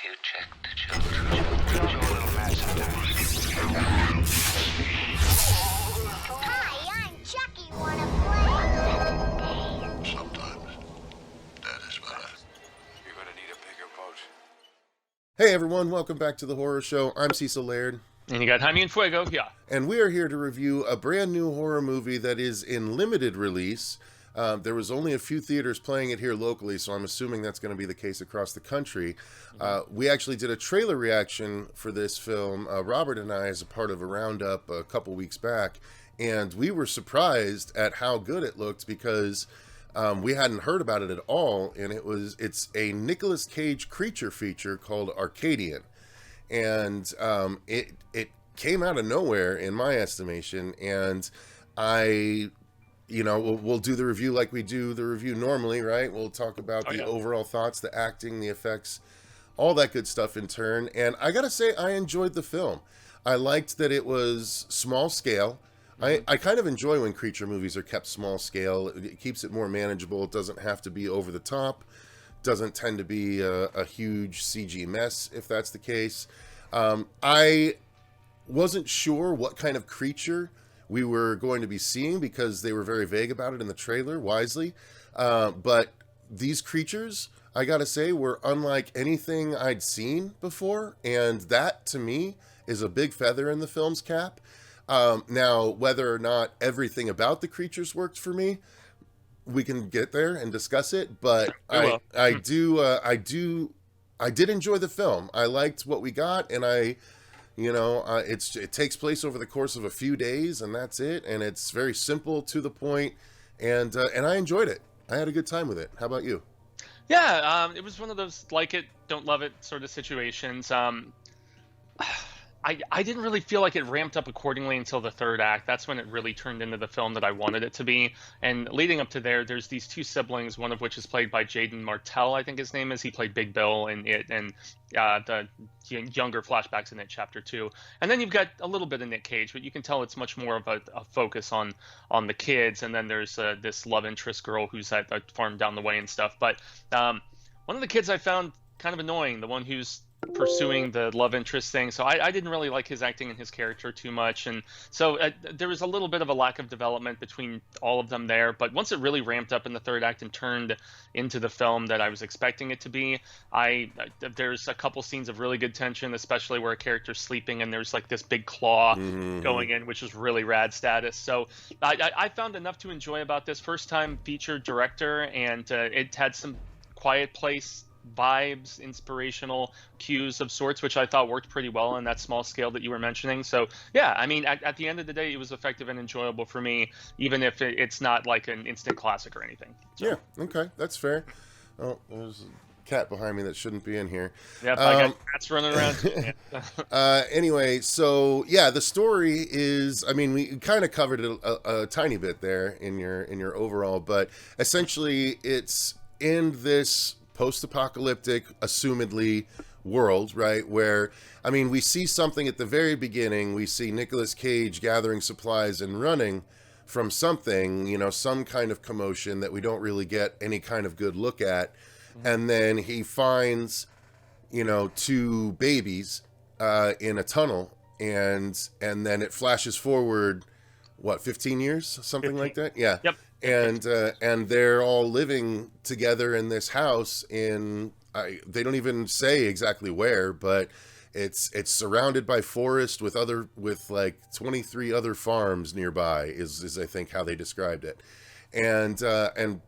you check the children? You're a little mad sometimes. Hi, I'm Chucky. Wanna play? Sometimes. That is what You're gonna need a bigger boat. Hey everyone, welcome back to the Horror Show. I'm Cecil Laird. And you got Jaime and Fuego, yeah. And we are here to review a brand new horror movie that is in limited release. There was only a few theaters playing it here locally, so I'm assuming that's going to be the case across the country. We actually did a trailer reaction for this film, Robert and I, as a part of a roundup a couple weeks back, and we were surprised at how good it looked because we hadn't heard about it at all, and it's a Nicolas Cage creature feature called Arcadian. And it came out of nowhere in my estimation, and we'll do the review like we do the review normally, right? We'll talk about the overall thoughts, the acting, the effects, all that good stuff in turn. And I gotta say, I enjoyed the film. I liked that it was small scale. I kind of enjoy when creature movies are kept small scale. It keeps it more manageable. It doesn't have to be over the top. Doesn't tend to be a huge CG mess, if that's the case. I wasn't sure what kind of creature we were going to be seeing because they were very vague about it in the trailer, wisely. But these creatures, I gotta say, were unlike anything I'd seen before. And that, to me, is a big feather in the film's cap. Now, whether or not everything about the creatures worked for me, we can get there and discuss it, but I did enjoy the film. I liked what we got, and it takes place over the course of a few days, and that's it. And it's very simple, to the point, and I enjoyed it. I had a good time with it. How about you? Yeah, it was one of those like it, don't love it sort of situations. I didn't really feel like it ramped up accordingly until the third act. That's when it really turned into the film that I wanted it to be. And leading up to there's these two siblings, one of which is played by Jaden Martell, I think his name is. He played Big Bill in it, and the younger flashbacks in it, Chapter 2. And then you've got a little bit of Nick Cage, but you can tell it's much more of a focus on the kids. And then there's this love interest girl who's at a farm down the way and stuff. But one of the kids I found kind of annoying, the one who's pursuing the love interest thing. So I didn't really like his acting and his character too much, and so there was a little bit of a lack of development between all of them there. But once it really ramped up in the third act and turned into the film that I was expecting it to be, there's a couple scenes of really good tension, especially where a character's sleeping and there's like this big claw going in, which is really rad status. So I found enough to enjoy about this first time featured director, and it had some Quiet Place vibes, inspirational cues of sorts, which I thought worked pretty well in that small scale that you were mentioning. So yeah, I mean, at the end of the day, it was effective and enjoyable for me, even if it's not like an instant classic or anything. So. Yeah, okay, that's fair. Oh, there's a cat behind me that shouldn't be in here. Yep, I got cats running around. Anyway, so yeah, the story is, I mean, we kind of covered it a tiny bit there in your overall, but essentially it's in this post-apocalyptic, assumedly, world, right? Where, I mean, we see something at the very beginning. We see Nicolas Cage gathering supplies and running from something, some kind of commotion that we don't really get any kind of good look at. And then he finds, two babies in a tunnel, and then it flashes forward, 15 years? Something 15. Like that? Yeah. Yep. And they're all living together in this house they don't even say exactly where, but it's surrounded by forest with like 23 other farms nearby is I think how they described it. And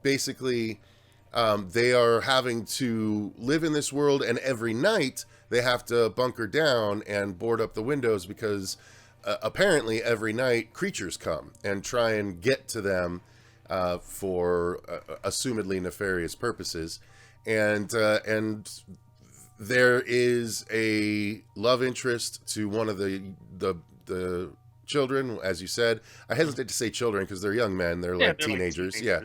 basically they are having to live in this world, and every night they have to bunker down and board up the windows because apparently every night creatures come and try and get to them for assumedly nefarious purposes, and there is a love interest to one of the children, as you said. I hesitate to say children because they're young men; they're like teenagers. Like teenagers. Yeah.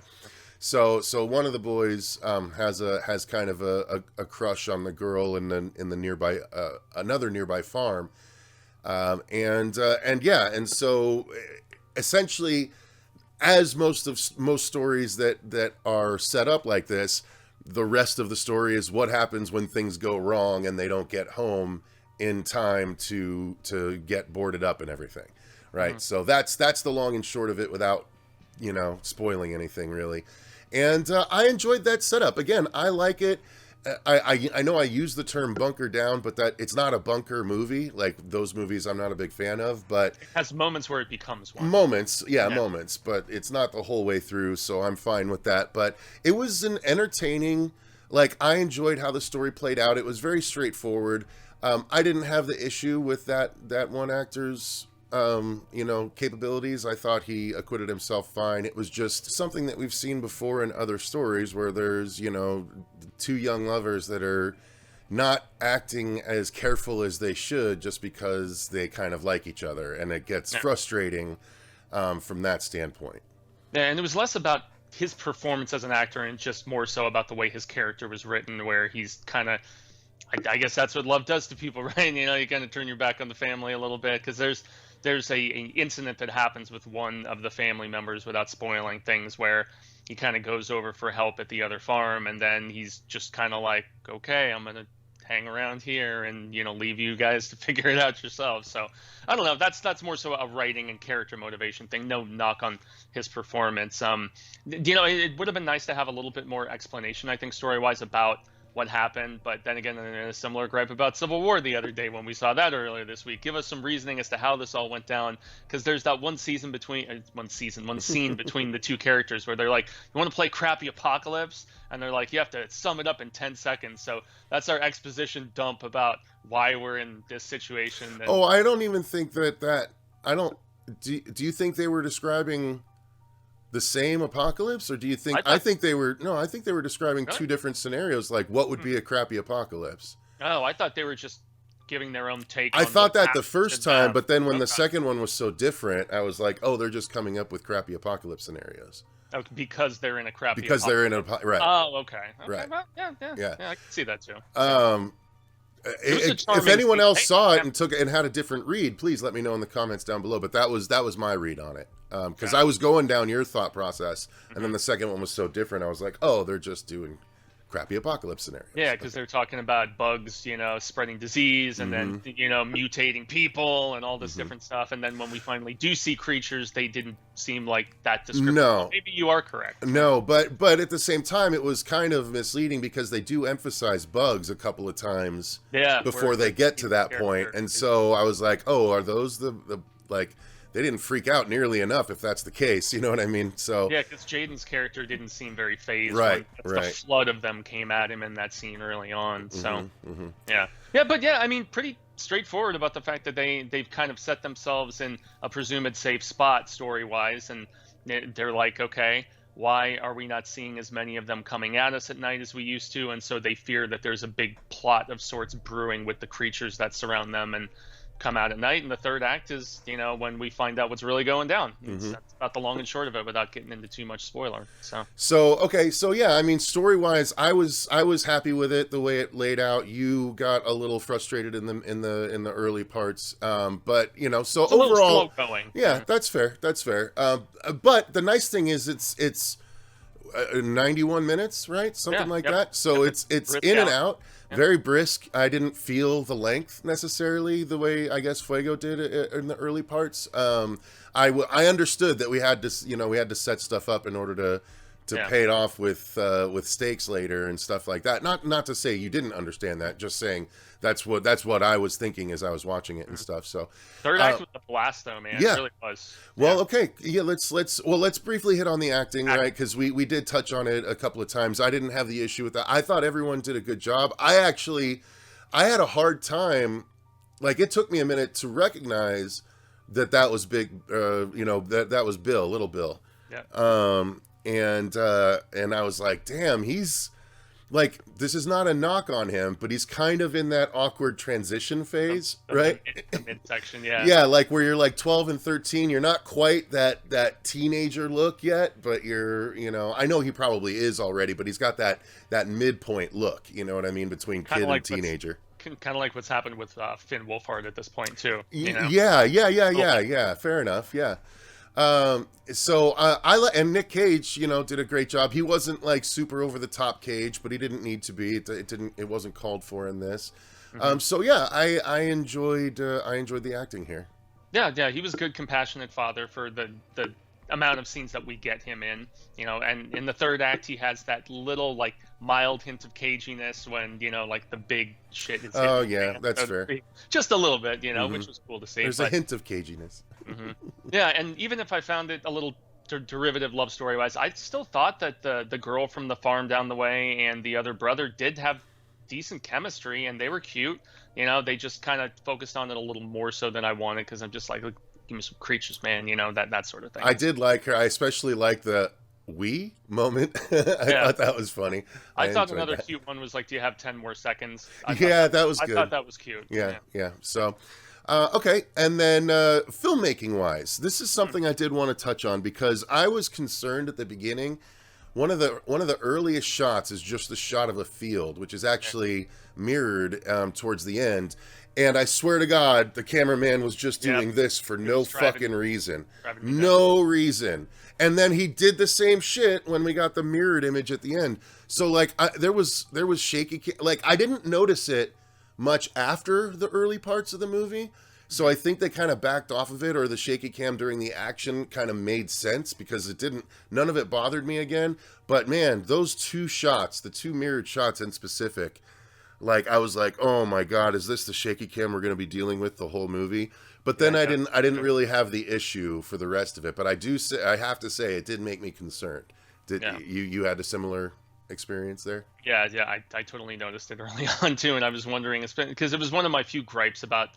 So one of the boys has kind of a crush on the girl in the nearby another nearby farm, and so essentially, as most stories that are set up like this, the rest of the story is what happens when things go wrong and they don't get home in time to get boarded up and everything, right? So that's the long and short of it, without spoiling anything really. And I enjoyed that setup. Again, I like it. I know I use the term bunker down, but that it's not a bunker movie. Like those movies I'm not a big fan of, but it has moments where it becomes one. Moments, but it's not the whole way through, so I'm fine with that. But it was an entertaining, like, I enjoyed how the story played out. It was very straightforward. I didn't have the issue with that one actor's capabilities. I thought he acquitted himself fine. It was just something that we've seen before in other stories where there's, two young lovers that are not acting as careful as they should just because they kind of like each other, and it gets frustrating from that standpoint. Yeah, and it was less about his performance as an actor and just more so about the way his character was written, where he's kind of, I guess that's what love does to people, right? You kind of turn your back on the family a little bit, because there's a incident that happens with one of the family members, without spoiling things, where he kind of goes over for help at the other farm, and then he's just kind of like, okay, I'm gonna hang around here and leave you guys to figure it out yourselves. So I don't know, that's more so a writing and character motivation thing. No knock on his performance. It would have been nice to have a little bit more explanation, I think, story-wise, about what happened. But then again, a similar gripe about Civil War the other day when we saw that earlier this week. Give us some reasoning as to how this all went down, because there's that one scene between the two characters where they're like, you want to play crappy apocalypse, and they're like, you have to sum it up in 10 seconds. So that's our exposition dump about why we're in this situation. I don't even think that I don't do you think they were describing the same apocalypse, or do you think I think they were describing two different scenarios, like what would be a crappy apocalypse? Oh, I thought they were just giving their own take. I thought that the first time, but then when the second one was so different, I was like, oh, they're just coming up with crappy apocalypse scenarios. Oh, because they're in a crappy right. Oh, okay. Right. Well, yeah, I can see that too. If anyone else saw it and had a different read, please let me know in the comments down below. But that was my read on it, because I was going down your thought process, and then the second one was so different. I was like, oh, they're just doing crappy apocalypse scenarios. Yeah, because they're talking about bugs, spreading disease, and then mutating people and all this different stuff. And then when we finally do see creatures, they didn't seem like that descriptive. No, maybe you are correct. No, but at the same time, it was kind of misleading, because they do emphasize bugs a couple of times before they get to that point. And so I was like, oh, are those the like? They didn't freak out nearly enough, if that's the case. You know what I mean? So yeah, because Jaden's character didn't seem very phased. Right. The flood of them came at him in that scene early on. So yeah, I mean, pretty straightforward about the fact that they've kind of set themselves in a presumed safe spot story-wise, and they're like, okay, why are we not seeing as many of them coming at us at night as we used to? And so they fear that there's a big plot of sorts brewing with the creatures that surround them and come out at night. And the third act is when we find out what's really going down. That's about the long and short of it, without getting into too much spoiler. So yeah, I mean, story wise, I was happy with it the way it laid out. You got a little frustrated in the early parts, but so it's overall, a little slow going. Yeah, that's fair. But the nice thing is it's 91 minutes, right? Something like that. So it's in and out. Very brisk. I didn't feel the length necessarily the way I guess Fuego did in the early parts. I understood that we had to set stuff up in order to pay it off with stakes later and stuff like that. Not to say you didn't understand that. Just saying that's what I was thinking as I was watching it and stuff. So third act was a blast, though, man. Yeah. It really was. Well, okay, yeah. Let's briefly hit on the acting, right? Because we did touch on it a couple of times. I didn't have the issue with that. I thought everyone did a good job. I had a hard time. Like, it took me a minute to recognize that was big. That was Bill, little Bill. Yeah. And I was like, damn, he's like, this is not a knock on him, but he's kind of in that awkward transition phase, right? The midsection, yeah. Yeah, like where you're like 12 and 13, you're not quite that teenager look yet, but you're, I know he probably is already, but he's got that midpoint look, you know what I mean, between kid and teenager. Kind of like what's happened with Finn Wolfhard at this point too. Yeah. Fair enough. Yeah. And Nick Cage, did a great job. He wasn't like super over the top Cage, but he didn't need to be. It wasn't called for in this. So yeah, I enjoyed the acting here. Yeah, he was a good, compassionate father for the amount of scenes that we get him in, and in the third act he has that little like mild hint of caginess when like the big shit is Oh hitting yeah, him. that's So fair. Just a little bit, which was cool to see. There's a hint of caginess. Yeah, and even if I found it a little derivative love story wise, I still thought that the girl from the farm down the way and the other brother did have decent chemistry and they were cute. They just kind of focused on it a little more so than I wanted, because I'm just like, look, give me some creatures, man, that sort of thing. I did like her. I especially like the "we" moment. I thought that was funny. I thought another cute one was like, do you have 10 more seconds? That was good. I thought that was cute. Yeah. So, okay. And then filmmaking wise, this is something I did want to touch on because I was concerned at the beginning. One of the earliest shots is just the shot of a field, which is actually mirrored towards the end. And I swear to God, the cameraman was just doing this for no fucking reason. No reason. And then he did the same shit when we got the mirrored image at the end. So like there was shaky, like I didn't notice it much after the early parts of the movie. So I think they kind of backed off of it, or the shaky cam during the action kind of made sense because none of it bothered me again. But man, those two shots, the two mirrored shots in specific, like I was like, oh my God, is this the shaky cam we're going to be dealing with the whole movie? But then I didn't really have the issue for the rest of it. But I have to say, it did make me concerned. Did you had a similar experience there? Yeah, I totally noticed it early on too, and I was wondering, because it was one of my few gripes about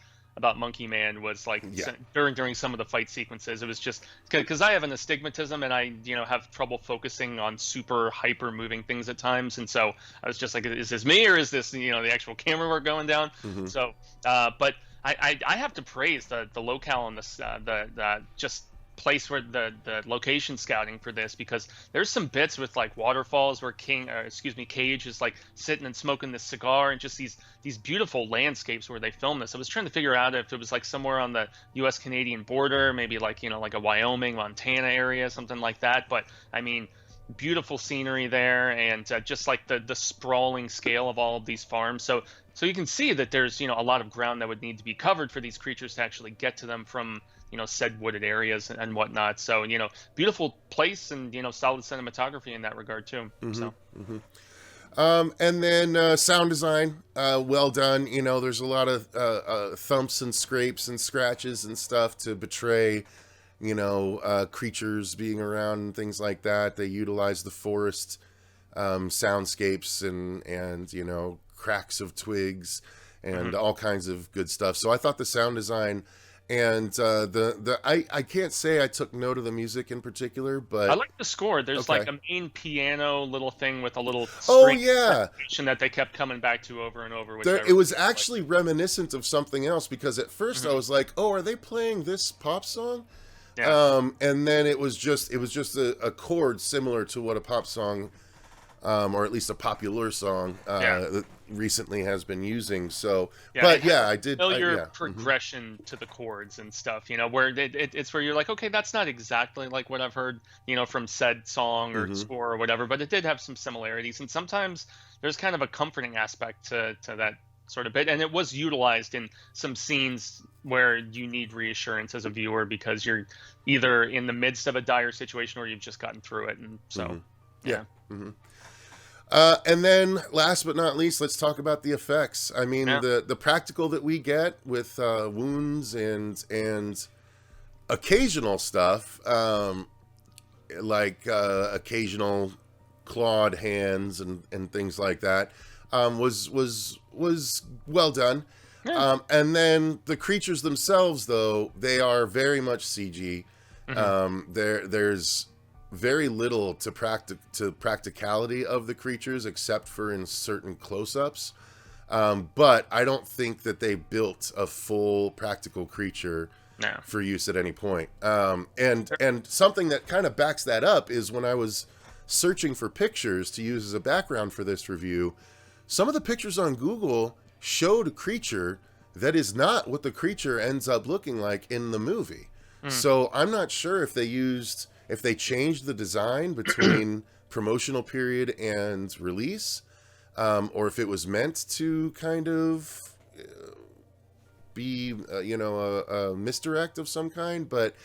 Monkey Man was like during some of the fight sequences. It was just because I have an astigmatism and I have trouble focusing on super hyper moving things at times, and so I was just like, is this me or is this the actual camera work going down? So but I have to praise the locale and the just place where the location scouting for this, because there's some bits with like waterfalls where Cage is like sitting and smoking this cigar, and just these beautiful landscapes where they filmed this. I was trying to figure out if it was like somewhere on the US Canadian border, maybe like like a Wyoming, Montana area, something like that. But I mean, beautiful scenery there, and just like the sprawling scale of all of these farms. So you can see that there's a lot of ground that would need to be covered for these creatures to actually get to them from said wooded areas and whatnot. So beautiful place, and solid cinematography in that regard too. And then sound design, well done. There's a lot of thumps and scrapes and scratches and stuff to betray creatures being around and things like that. They utilize the forest soundscapes and cracks of twigs and all kinds of good stuff. So I thought the sound design and I can't say I took note of the music in particular, but I like the score. There's like a main piano little thing with a little section that they kept coming back to over and over. It was actually reminiscent of something else, because at first I was like, oh, are they playing this pop song? Yeah. And then it was just a chord similar to what a pop song, or at least a popular song, recently has been using. So, I did. Familiar progression to the chords and stuff. Where it's where you're like, okay, that's not exactly like what I've heard, from said song or score or whatever, but it did have some similarities. And sometimes there's kind of a comforting aspect to that sort of bit, and it was utilized in some scenes where you need reassurance as a viewer because you're either in the midst of a dire situation or you've just gotten through it, and so and then last but not least, let's talk about the effects. I mean, the practical that we get with wounds and occasional stuff, like occasional clawed hands and things like that, was well done. And then the creatures themselves, though, they are very much CG. There's very little to practicality of the creatures, except for in certain close-ups. But I don't think that they built a full practical creature for use at any point. And something that kind of backs that up is when I was searching for pictures to use as a background for this review, some of the pictures on Google showed a creature that is not what the creature ends up looking like in the movie. So I'm not sure if they changed the design between promotional period and release, or if it was meant to kind of be, a misdirect of some kind. But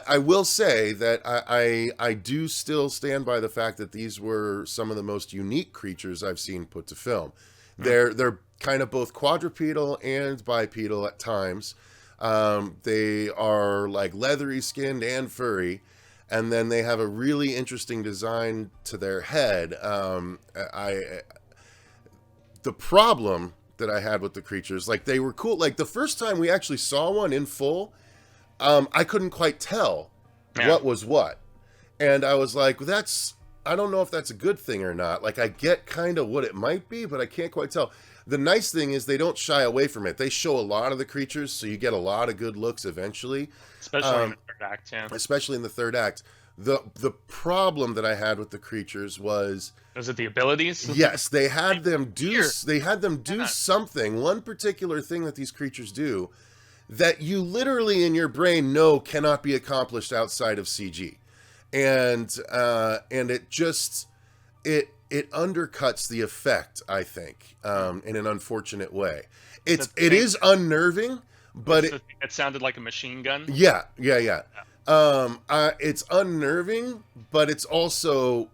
I will say that I do still stand by the fact that these were some of the most unique creatures I've seen put to film. They're kind of both quadrupedal and bipedal at times. They are like leathery skinned and furry, and then they have a really interesting design to their head. The problem that I had with the creatures, like, they were cool. Like, the first time we actually saw one in full, I couldn't quite tell what was what. And I was like, I don't know if that's a good thing or not. Like, I get kind of what it might be, but I can't quite tell. The nice thing is they don't shy away from it. They show a lot of the creatures, so you get a lot of good looks eventually. Especially in the third act, yeah. Especially in the third act. The problem that I had with the creatures was it the abilities? Yes, they had them do something, one particular thing that these creatures do that you literally in your brain know cannot be accomplished outside of CG. And it just it undercuts the effect, I think, in an unfortunate way. It is unnerving, but it sounded like a machine gun. Yeah. It's unnerving, but it's also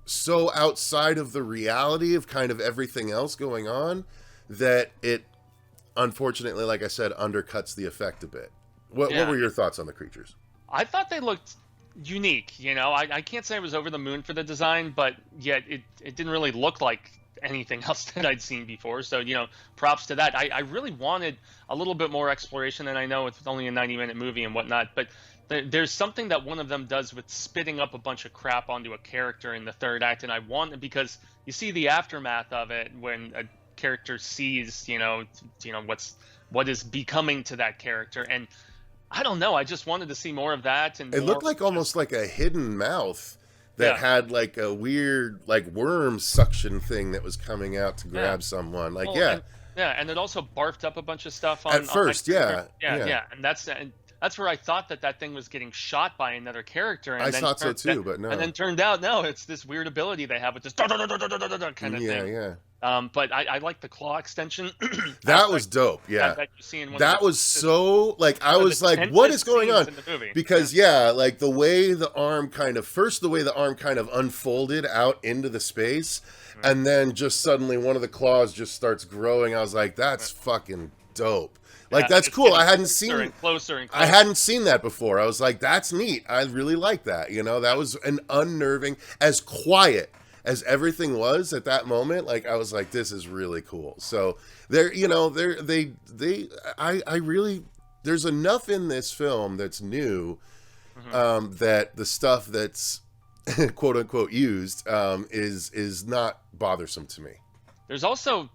so outside of the reality of kind of everything else going on that it, unfortunately, like I said, undercuts the effect a bit. What were your thoughts on the creatures? I thought they looked unique. I can't say I was over the moon for the design, but yet it didn't really look like anything else that I'd seen before. So, props to that. I really wanted a little bit more exploration, and I know it's only a 90-minute movie and whatnot, but there's something that one of them does with spitting up a bunch of crap onto a character in the third act, and I want it because you see the aftermath of it when a character sees, what is becoming to that character, and I don't know, I just wanted to see more of that. And it looked like almost like a hidden mouth that had like a weird like worm suction thing that was coming out to grab someone. Like, and it also barfed up a bunch of stuff on first. And that's where I thought that thing was getting shot by another character. And I thought so too, but no. And then turned out, no, it's this weird ability they have with this kind of thing. Yeah. But I like the claw extension. That was dope. Yeah. That you see in one that was so like I was like, what is going on? Because like the way the arm kind of unfolded out into the space, and then just suddenly one of the claws just starts growing. I was like, that's fucking dope. Like, that's cool. I hadn't seen closer. I hadn't seen that before. I was like, that's neat. I really like that. That was an unnerving, as quiet as everything was at that moment. Like, I was like, this is really cool. So there's enough in this film that's new, that the stuff that's quote unquote used is not bothersome to me. There's also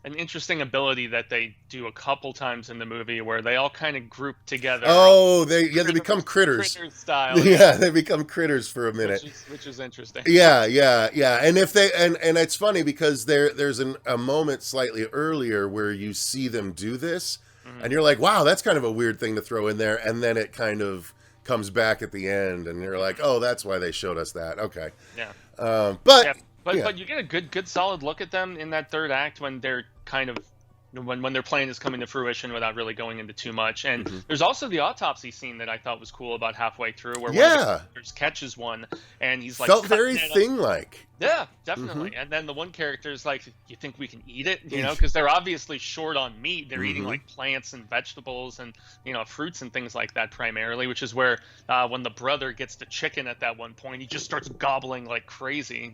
an interesting ability that they do a couple times in the movie where they all kind of group together. Oh, they become critters. Critter style. Yeah, they become critters for a minute. Which is interesting. Yeah. And if they and it's funny because there's a moment slightly earlier where you see them do this, and you're like, wow, that's kind of a weird thing to throw in there, and then it kind of comes back at the end, and you're like, oh, that's why they showed us that. Okay. Yeah. But you get a good solid look at them in that third act when they're kind of when their plan is coming to fruition without really going into too much. And there's also the autopsy scene that I thought was cool about halfway through, where one of the characters catches one and he's like, felt very thing-like. Yeah, definitely. And then the one character is like, you think we can eat it? Because they're obviously short on meat. They're eating like plants and vegetables and fruits and things like that primarily, which is where when the brother gets the chicken at that one point, he just starts gobbling like crazy.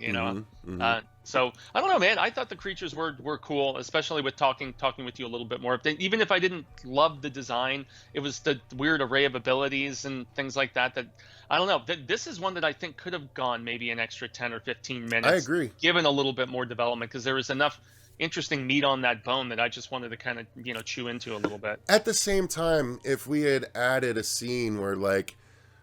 So I don't know, man. I thought the creatures were cool, especially with talking with you a little bit more. Even if I didn't love the design, it was the weird array of abilities and things like that. That I don't know. This is one that I think could have gone maybe an extra 10 or 15 minutes. I agree. Given a little bit more development, because there was enough interesting meat on that bone that I just wanted to kind of chew into a little bit. At the same time, if we had added a scene where like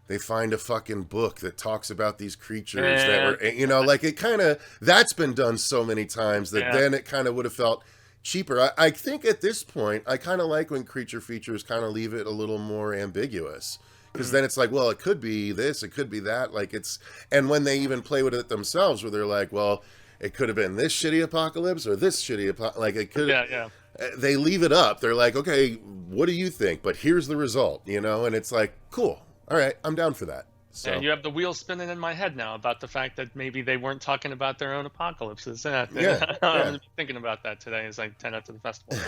they find a fucking book that talks about these creatures that were, like it kind of, that's been done so many times that then it kind of would have felt, cheaper. I think at this point, I kind of like when creature features kind of leave it a little more ambiguous. Because then it's like, well, it could be this, it could be that. Like it's, and when they even play with it themselves, where they're like, well, it could have been this shitty apocalypse or this shitty apocalypse. Like it could. Yeah. They leave it up. They're like, okay, what do you think? But here's the result, you know. And it's like, cool. All right, I'm down for that. So And you have the wheels spinning in my head now about the fact that maybe they weren't talking about their own apocalypses. Yeah, I'm thinking about that today as I head out to the festival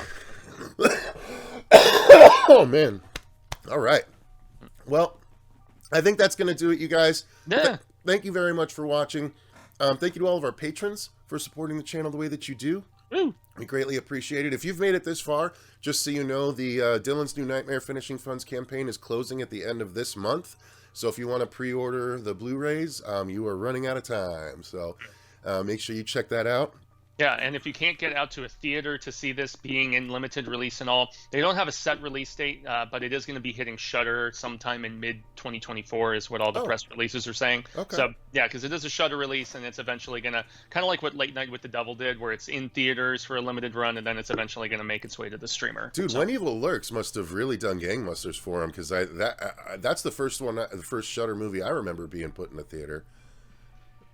now. oh man. All right. Well, I think that's going to do it, you guys. Yeah. Thank you very much for watching. Thank you to all of our patrons for supporting the channel the way that you do. Woo. We greatly appreciate it. If you've made it this far, just so you know, the Dylan's New Nightmare Finishing Funds campaign is closing at the end of this month. So if you want to pre-order the Blu-rays, you are running out of time. So make sure you check that out. Yeah, and if you can't get out to a theater to see this being in limited release and all, they don't have a set release date, but it is going to be hitting Shudder sometime in mid-2024 is what all the press releases are saying. Okay. So, yeah, because it is a Shudder release, and it's eventually going to, kind of like what Late Night with the Devil did, where it's in theaters for a limited run, and then it's eventually going to make its way to the streamer. Dude, so. When Evil Lurks must have really done gangbusters for him, because that's the first one, the first Shudder movie I remember being put in a theater.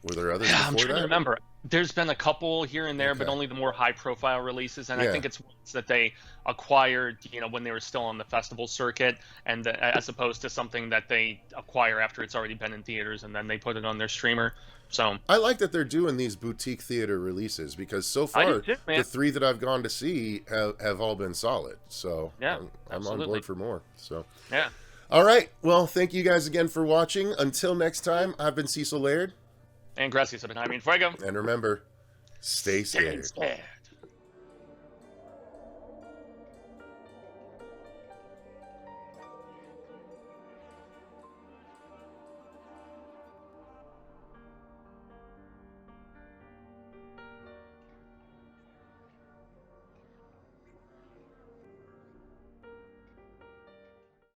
Were there others before I'm trying to remember. There's been a couple here and there, but only the more high-profile releases, and I think it's ones that they acquired, when they were still on the festival circuit, and as opposed to something that they acquire after it's already been in theaters, and then they put it on their streamer. So I like that they're doing these boutique theater releases, because so far the 3 that I've gone to see have all been solid. So yeah, I'm on board for more. So yeah. All right. Well, thank you guys again for watching. Until next time, I've been Cecil Laird. And gracias, Jaime and Fuego. And remember, stay scared. Stay scared.